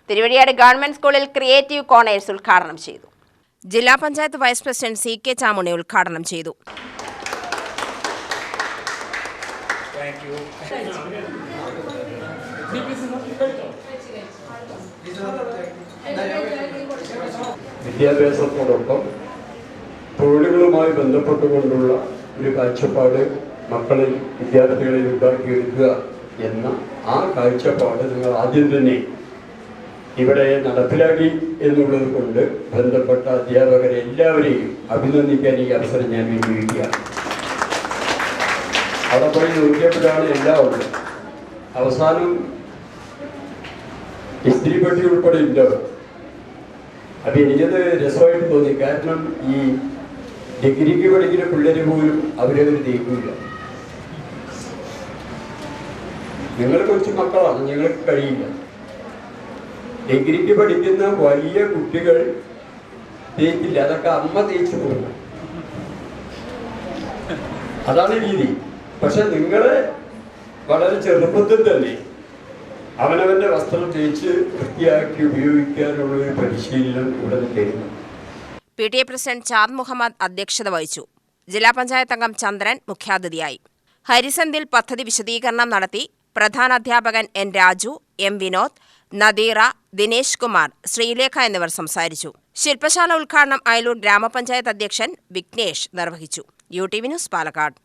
Thiruvazhiyad government സ്കൂളിൽ creative corners ഉദ്ഘാടനം ചെയ്തു. ജില്ലാ panchayat vice president CK Chamunni ഉദ്ഘാടനം ചെയ്തു. വിദ്യാഭ്യാസത്തോടൊപ്പം തൊഴിലുകളുമായി ബന്ധപ്പെട്ടുകൊണ്ടുള്ള ഒരു കാഴ്ചപ്പാട് മക്കളിൽ വിദ്യാർത്ഥികളിൽ ഉണ്ടാക്കിയെടുക്കുക എന്ന ആ കാഴ്ചപ്പാട് നിങ്ങൾ ആദ്യം തന്നെ ഇവിടെ നടപ്പിലാക്കി എന്നുള്ളത് കൊണ്ട് ബന്ധപ്പെട്ട അധ്യാപകരെ എല്ലാവരെയും അഭിനന്ദിക്കാൻ ഈ അവസരം ഞാൻ വിനിയോഗിക്കുകയാണ്. അവിടെ പോയി നോക്കിയപ്പോഴാണ് എല്ലാം ഉള്ളത്. അവസാനം ഇസ്തിരിപ്പെട്ടി ഉൾപ്പെടെ ഉണ്ടാവും. അപ്പം എനിക്കത് രസമായിട്ട് തോന്നി. കാരണം ഈ ഡിഗ്രിക്ക് പഠിക്കുന്ന പിള്ളേർ പോലും അവരവർ തേക്കില്ല. നിങ്ങൾ കുറച്ച് മക്കളാണ്, ഞങ്ങൾക്ക് കഴിയില്ല. ഡിഗ്രിക്ക് പഠിക്കുന്ന വലിയ കുട്ടികൾ തേക്കില്ല, അതൊക്കെ അമ്മ തേച്ച് കൊടുക്കും. അതാണ് രീതി. പക്ഷെ നിങ്ങളെ വളരെ ചെറുപ്പത്തിൽ തന്നെ അവനവന്റെ വസ്ത്രം തേച്ച് വൃത്തിയാക്കി ഉപയോഗിക്കാനുള്ള ഒരു പരിശീലനം ഉടനെ തരുന്നു. PTA പ്രസിഡന്റ് ചാന്ദ് മുഹമ്മദ് അധ്യക്ഷത വഹിച്ചു. ജില്ലാ പഞ്ചായത്ത് അംഗം ചന്ദ്രൻ മുഖ്യാതിഥിയായി. ഹരിസന്ധിൽ പദ്ധതി വിശദീകരണം നടത്തി. പ്രധാനാധ്യാപകൻ N. രാജു, M. വിനോദ്, നദീറ, ദിനേശ് കുമാർ, ശ്രീലേഖ എന്നിവർ സംസാരിച്ചു. ശില്പശാല ഉദ്ഘാടനം അയലൂർ ഗ്രാമപഞ്ചായത്ത് അധ്യക്ഷൻ വിഘ്നേഷ് നിർവഹിച്ചു. UTV news, Palakkad.